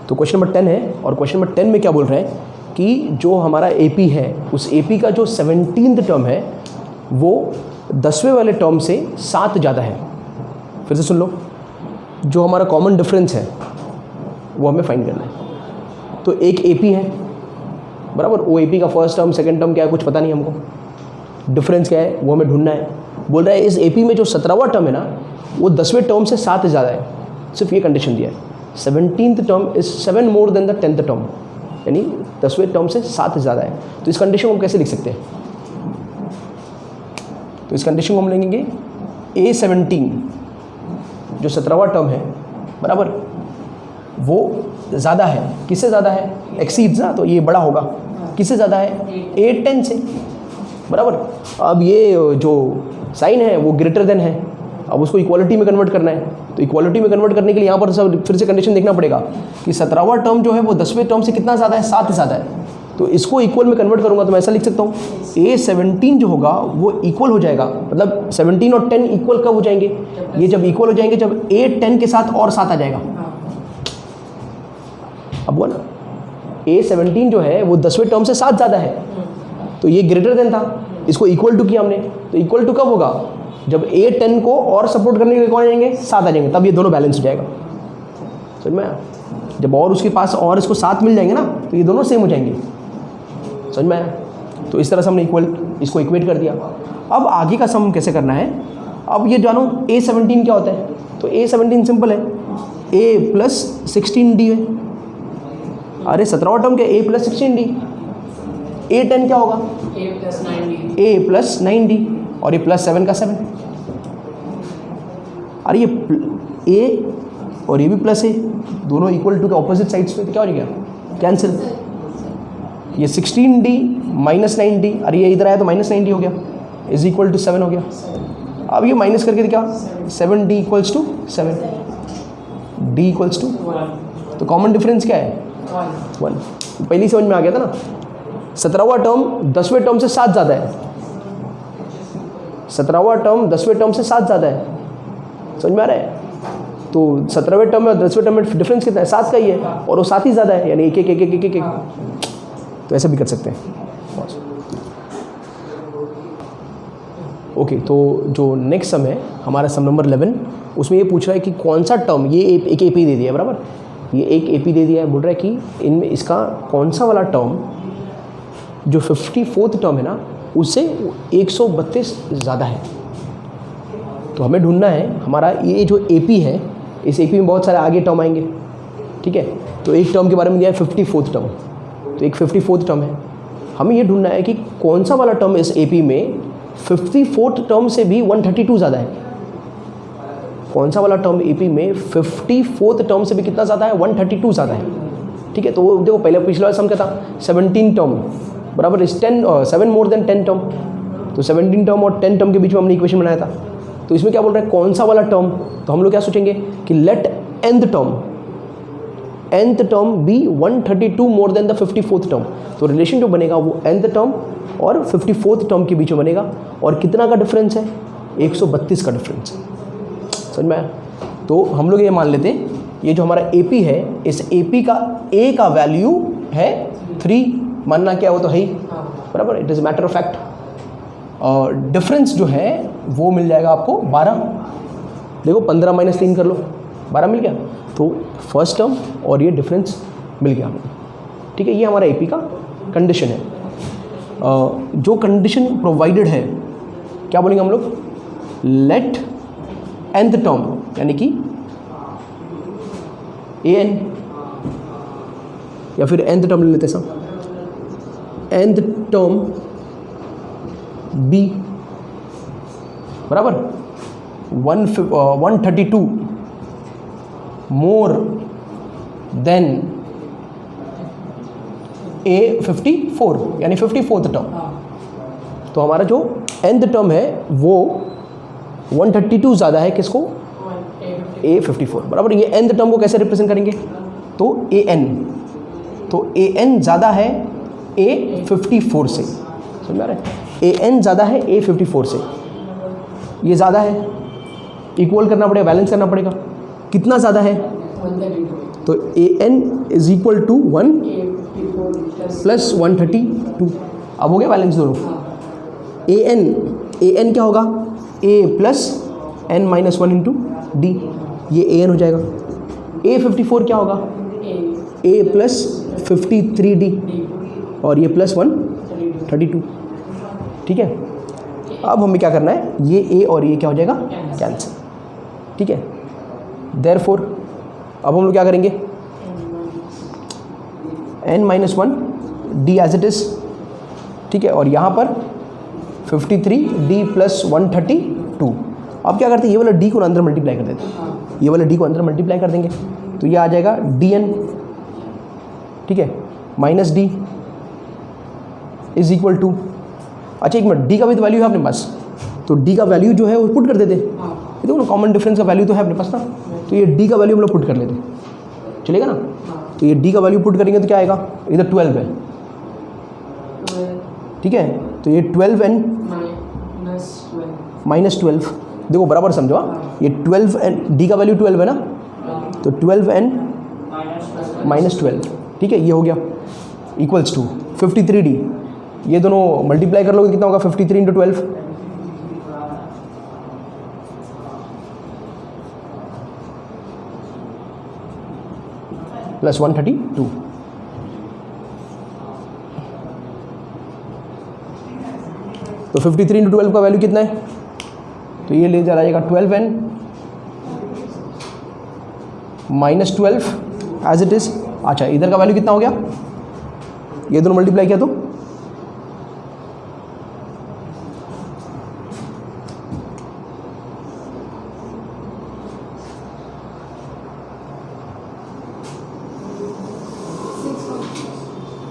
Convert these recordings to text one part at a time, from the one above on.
तो question number 10 है, और क्वेश्चन नंबर 10 में क्या बोल रहे हैं कि जो हमारा AP है उस AP का जो 17th टर्म है वो 10वें वाले टर्म से 7 ज़्यादा है। फिर से सुन लो, जो हमारा कॉमन डिफरेंस है वो हमें फाइंड करना है। तो एक AP है बराबर, वो AP का फर्स्ट टर्म सेकंड टर्म क्या है कुछ पता नहीं हमको, डिफरेंस क्या है वो हमें ढूंढना है। बोल रहा है इस AP में जो 17वां टर्म है ना वो 10वें टर्म से 7 ज़्यादा है, सिर्फ ये कंडीशन दिया है। 17th term is 7 more than the 10th term, यानी 10वें टर्म से 7 ज़्यादा है। तो इस कंडीशन को हम कैसे लिख सकते हैं? तो इस कंडीशन को हम लेंगे A17 जो 17वां टर्म है बराबर, वो ज़्यादा है। किससे ज़्यादा है? एक्सीड्स ना, तो ये बड़ा होगा। किससे ज़्यादा है? A10 से बराबर। अब ये जो साइन है वो ग्रेटर देन है, अब उसको इक्वालिटी में कन्वर्ट करना है। तो इक्वालिटी में कन्वर्ट करने के लिए यहाँ पर सब फिर से कंडीशन देखना पड़ेगा कि 17वां टर्म जो है वो 10वें टर्म से कितना ज़्यादा है? 7 ज़्यादा है। तो इसको इक्वल में कन्वर्ट करूँगा तो मैं ऐसा लिख सकता हूँ A17 जो होगा वो इक्वल हो जाएगा, मतलब 17 और 10 इक्वल कब हो जाएंगे? ये जब इक्वल हो जाएंगे जब A10 के साथ और 7 आ जाएगा। अब हुआ ना, A17 जो है वो 10वें टर्म से 7 ज़्यादा है, तो ये ग्रेटर देन था, इसको इक्वल टू किया हमने। तो इक्वल टू कब होगा? जब A10 को और सपोर्ट करने के लिए कौन आ जाएंगे? 7 आ जाएंगे, तब ये दोनों बैलेंस हो जाएगा। समझ में आया? जब और उसके पास और इसको 7 मिल जाएंगे ना तो ये दोनों सेम हो जाएंगे। समझ में आया? तो इस तरह से हमने इसको इक्वेट कर दिया। अब आगे का सम कैसे करना है? अब ये जानो A17 क्या होता है? तो A17 सिंपल है, A प्लस 16D है। अरे 17वां टर्म क्या? A plus 16D। A10 क्या होगा? A प्लस 9D, और ये प्लस 7 का 7। अरे ये A और ये भी प्लस है, दोनों इक्वल टू के ऑपोजिट साइड्स पे, तो क्या हो गया? कैंसिल। ये 16D माइनस 9D, अरे ये इधर आया तो माइनस 9D हो गया, इज इक्वल टू 7 हो गया। अब ये माइनस करके क्या? 7D equals to 7, D equals to, तो कॉमन डिफरेंस क्या है? 1। पहली समझ में आ गया था ना, 17वां टर्म 10वें टर्म से 7 ज़्यादा है। 17वां टर्म 10वें टर्म से 7 ज़्यादा है। समझ में आ रहा है? तो 17वें टर्म में और 10वें टर्म में डिफरेंस कितना है? 7 का ही है, और वो 7 ही ज़्यादा है, यानी एक एक एक एक एक एक। तो ऐसा भी कर सकते हैं। ओके, तो जो नेक्स्ट सम है हमारा सम नंबर 11, उसमें ये पूछ रहा है कि कौन सा टर्म, ये एक AP दे दिया है बराबर, ये एक AP दे दिया है। बोल रहा है कि इनमें इसका कौन सा वाला टर्म जो 54th टर्म है ना उससे 132 ज़्यादा है। तो हमें ढूंढना है हमारा ये जो AP है, इस AP में बहुत सारे आगे टर्म आएंगे, ठीक है। तो एक टर्म के बारे में दिया है 54th टर्म, तो एक 54th टर्म है। हमें ये ढूंढना है कि कौन सा वाला टर्म इस AP में 54th टर्म से भी 132 ज़्यादा है। कौन सा वाला टर्म AP में 54th टर्म से भी कितना ज़्यादा है? 132 ज़्यादा है, ठीक है। तो वो देखो पहले पिछला सम क्या था? 17 टर्म बराबर इस 7 मोर देन 10 टर्म, तो 17 टर्म और 10 टर्म के बीच में हमने इक्वेशन बनाया था। तो इसमें क्या बोल रहा है? कौन सा वाला टर्म? तो हम लोग क्या सोचेंगे कि let nth term be 132 more than the 54th term. तो रिलेशन जो बनेगा वो nth टर्म और 54th टर्म के बीच में बनेगा, और कितना का डिफरेंस है? 132 का डिफरेंस है। समझ में आया? तो हम लोग ये मान लेते हैं ये जो हमारा AP है, इस AP का A का वैल्यू है 3, मानना क्या हो तो है ही बराबर, it is matter of fact. और डिफरेंस जो है वो मिल जाएगा आपको 12। देखो 15 माइनस 3 कर लो, 12 मिल गया। तो फर्स्ट टर्म और ये डिफरेंस मिल गया, ठीक है। ये हमारा AP का कंडीशन है। जो कंडीशन प्रोवाइडेड है क्या बोलेंगे हम लोग? लेट nth टर्म यानी कि AN, या फिर nth टर्म ले लेते सब, nth टर्म B बराबर 132 मोर देन A54 यानी 54th टर्म। तो हमारा जो nth टर्म है वो 132 ज़्यादा है किसको? A54 बराबर। ये nth टर्म को कैसे रिप्रेजेंट करेंगे? तो AN, तो AN ज़्यादा है A54 से। समझ में आ रहा है? AN ज़्यादा है A54 से, ये ज़्यादा है, इक्वल करना पड़ेगा, बैलेंस करना पड़ेगा। कितना ज़्यादा है? तो an is equal to 1 plus 132। अब हो गया बैलेंस दोनों। an क्या होगा, a plus n minus 1 into D, ये an हो जाएगा। a54 क्या होगा, a प्लस 53d, और ये प्लस 132। ठीक है, अब हमें क्या करना है, ये a और ये क्या हो जाएगा, कैंसिल। ठीक है, देयरफॉर अब हम लोग क्या करेंगे, n minus 1 d as it is. ठीक है, और यहाँ पर 53d प्लस 132। अब क्या करते हैं, ये वाला d को अंदर मल्टीप्लाई कर देते हैं, ये वाला d को अंदर मल्टीप्लाई कर देंगे, तो ये आ जाएगा dn। ठीक है, minus d is equal to, अच्छा एक मिनट, d का भी तो वैल्यू है अपने पास, तो d का वैल्यू जो है वो पुट कर देते। ये देखो ना, कॉमन डिफरेंस का वैल्यू तो है अपने पास ना, तो ये d का वैल्यू हम लोग पुट कर लेते, चलेगा ना। तो ये d का वैल्यू पुट करेंगे तो क्या आएगा, इधर 12 है। ठीक है, तो ये 12n माइनस 12, देखो बराबर समझो, ये 12n, d का वैल्यू 12 है ना, तो 12n माइनस 12। ठीक है, ये हो गया इक्वल्स टू 53d, ये दोनों मल्टीप्लाई कर लोगे कितना होगा, 53 इंटू 12, प्लस 132। तो 53 इंटू 12 का वैल्यू कितना है, तो ये ले जा जाएगा 12n minus 12 as it is. अच्छा, इधर का वैल्यू कितना हो गया, ये दोनों मल्टीप्लाई किया तो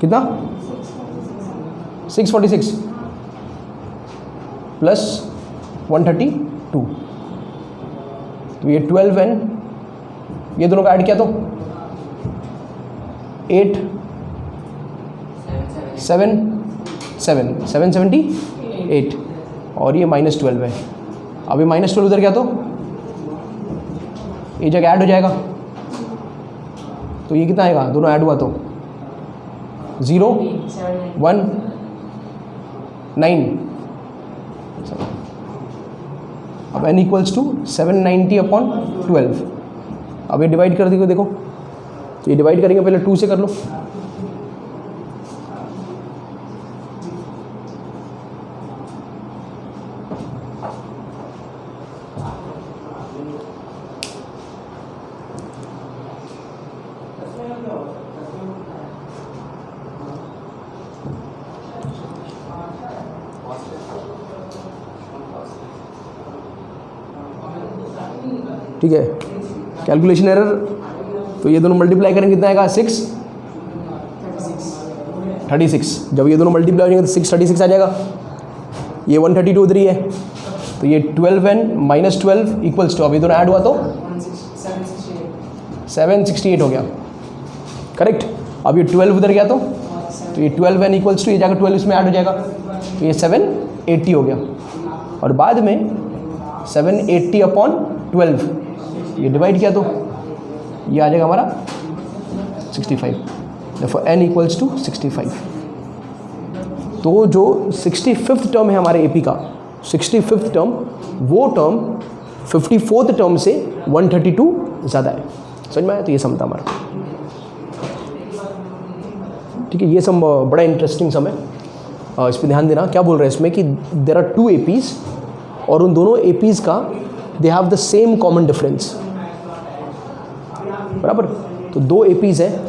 कितना, 646 प्लस 132, तो ये 12n, ये दोनों का ऐड किया तो 8 7 778, और ये माइनस 12 है। अब ये माइनस 12 उधर गया तो ये जगह ऐड हो जाएगा, तो ये कितना आएगा, दोनों ऐड हुआ तो 0 1 9। अब n इक्वल्स टू 790/12। अब ये डिवाइड कर दिए, देखो तो ये डिवाइड करेंगे, पहले 2 से कर लो, ठीक है, कैलकुलेशन एरर। तो ये दोनों मल्टीप्लाई करेंगे कितना आएगा, 636। जब ये दोनों मल्टीप्लाई हो जाएंगे तो 636 आ जाएगा, ये 132 उधर ही है, तो ये 12n माइनस 12 इक्वल्स टू, अब ये दोनों ऐड हुआ तो 768 हो गया, करेक्ट। अब ये 12 उधर गया तो ये 12n इक्वल्स टू, ये जाकर 12 इसमें ऐड हो जाएगा, तो ये 780 हो गया, और बाद में 780/12 ये डिवाइड किया तो ये आ जाएगा हमारा 65। देखो n इक्वल्स टू 65। तो जो 65th टर्म है हमारे एपी का, 65th टर्म, वो टर्म 54th टर्म से 132 ज़्यादा है। समझ में आया, तो ये सम था हमारा। ठीक है, ये सम बड़ा इंटरेस्टिंग सम है, इस पर ध्यान देना। क्या बोल रहे हैं इसमें कि देयर आर 2 एपीज़, और उन दोनों एपीज़ का they have the same common difference, बराबर। तो 2 एपीज़ है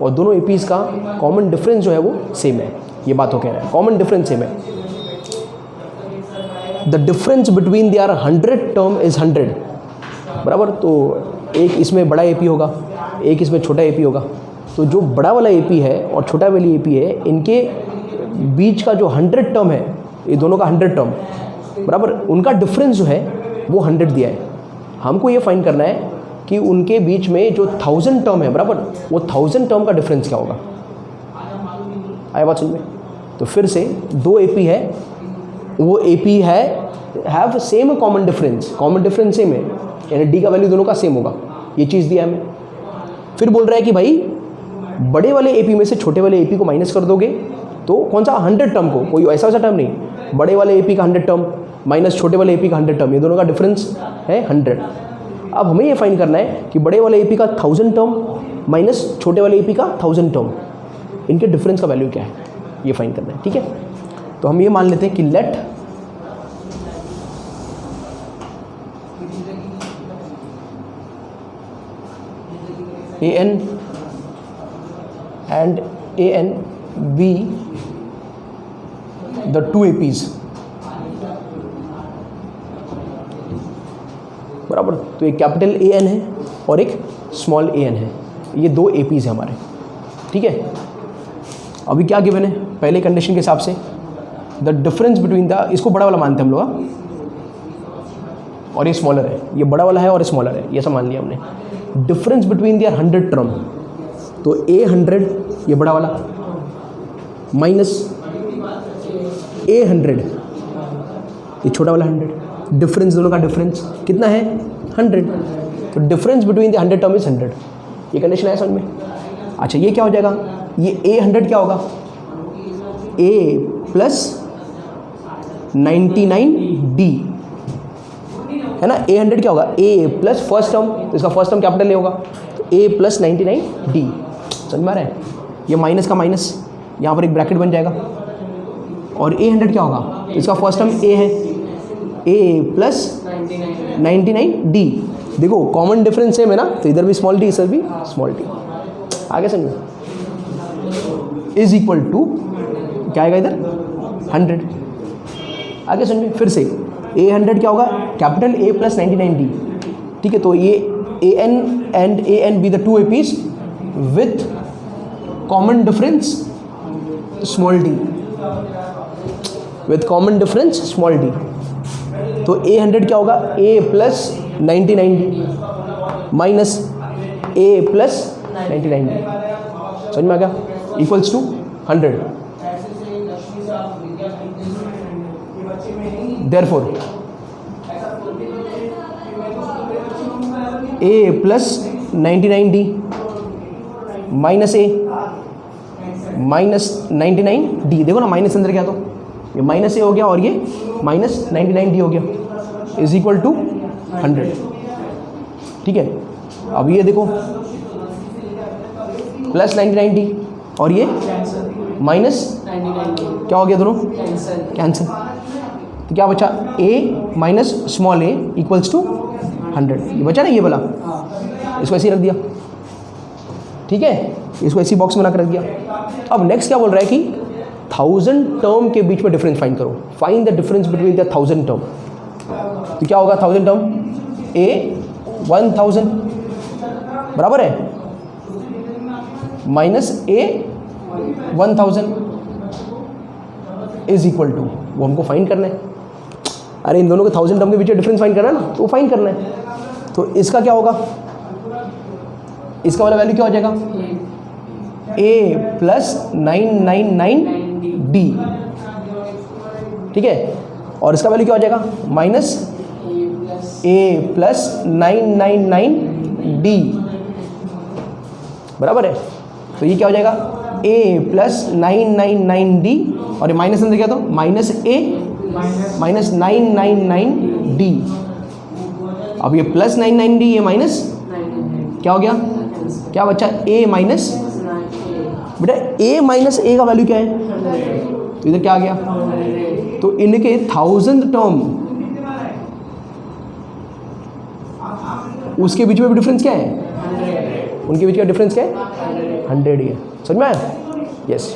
और दोनों एपीज़ का कॉमन डिफरेंस जो है वो सेम है, ये बात हो कह रहा है, कॉमन डिफरेंस सेम है। The difference between their 100 term is 100, बराबर। तो एक इसमें बड़ा एपी होगा, एक इसमें छोटा एपी होगा, तो जो बड़ा वाला एपी है और छोटा वाली एपी है, इनके बीच का जो 100 टर्म है, ये दोनों का 100 टर्म, बराबर, उनका डिफरेंस जो है वो 100 दिया है। हमको ये फाइंड करना है कि उनके बीच में जो 1000 टर्म है, बराबर, वो 1000 टर्म का डिफरेंस क्या होगा। आया बात समझ में। तो फिर से 2 एपी है, वो एपी है have same common difference, common difference same है, यानी डी का वैल्यू दोनों का सेम होगा, ये चीज़ दिया है हमें। फिर बोल रहा है कि भाई बड़े वाले एपी में से छोटे वाले एपी को माइनस कर दोगे तो कौन सा 100 टर्म को, कोई ऐसा टर्म नहीं, बड़े वाले एपी का 100 टर्म माइनस छोटे वाले एपी का 100 टर्म, ये दोनों का डिफरेंस है 100। अब हमें ये फाइंड करना है कि बड़े वाले एपी का 1000 टर्म माइनस छोटे वाले एपी का 1000 टर्म, इनके डिफरेंस का वैल्यू क्या है ये फाइंड करना है। ठीक है, तो हम ये मान लेते हैं कि late an and an be the two APs, बराबर। तो एक कैपिटल AN है और एक स्मॉल AN है, ये दो APs हैं हमारे। ठीक है, अभी क्या गिवन है पहले कंडीशन के हिसाब से, द डिफरेंस बिटवीन द, इसको बड़ा वाला मानते हैं हम लोग, और ये स्मॉलर है, ये बड़ा वाला है और स्मॉलर है, ये सब मान लिया हमने। डिफरेंस बिटवीन दियर 100 टर्म, तो A100 ये बड़ा वाला माइनस A100 ये छोटा वाला 100, डिफरेंस दोनों का डिफरेंस कितना है 100, तो difference between the 100 term is 100। ये कंडीशन है समझ में। अच्छा ये क्या हो जाएगा, ये A100 क्या होगा, A प्लस 99D है ना। A100 क्या होगा, A प्लस फर्स्ट टर्म, तो इसका फर्स्ट टर्म कैपिटल A होगा, तो A प्लस 99D। समझ में आ रहा है, ये माइनस का माइनस यहाँ पर एक ब्रैकेट बन जाएगा, और A100 क्या होगा, तो इसका फर्स्ट टर्म A है, A प्लस 99D। देखो कॉमन डिफरेंस सेम है ना, तो इधर भी स्मॉल टी इधर भी स्मॉल टी, आगे समझो, इज इक्वल टू क्या आएगा इधर 100। आगे समझिए फिर से, A100 क्या होगा, कैपिटल A प्लस 99D। ठीक है, तो ये AN and AN be the two APs with common difference small d, with common difference small d। तो A100 क्या होगा, A plus 99D minus A plus 99D, समझ में आ गया, equals to 100। Therefore, A plus 99D minus A minus 99D, देखो ना minus अंदर क्या, तो ये माइनस A हो गया और ये माइनस 99D हो गया, इज इक्वल टू 100। ठीक है, अब ये देखो प्लस 99D और ये माइनस क्या हो गया, दोनों कैंसिल, तो क्या बचा, A minus small a equals to 100, ये बचा ना ये वाला, इसको ऐसे ही रख दिया। ठीक है, इसको ऐसी बॉक्स में बना कर रख दिया। अब नेक्स्ट क्या बोल रहा है कि 1000 टर्म के बीच में डिफरेंस फाइंड करो, find the difference between the 1000 term. तो क्या होगा 1000 टर्म, A 1000 बराबर है minus A 1000 is equal to, वो हमको फाइंड करना है। अरे इन दोनों के 1000 टर्म के बीच डिफरेंस फाइंड करना है ना, तो वो फाइंड करना है। तो इसका क्या होगा, इसका वाला वैल्यू क्या हो जाएगा, A प्लस 999D। ठीक है, और इसका वैल्यू क्या हो जाएगा, माइनस A प्लस 999D बराबर है। तो ये क्या हो जाएगा, A प्लस 999D और ये माइनस अंदर क्या, तो माइनस A माइनस 999D। अब ये प्लस 999D, ये माइनस क्या हो गया, क्या बचा, A माइनस, बेटा A माइनस A का वैल्यू क्या है, तो इधर क्या आ गया, तो इनके 1000 टर्म उसके बीच में भी डिफरेंस क्या है, उनके बीच का डिफरेंस क्या है 100 ही है। समझ में आया, यस।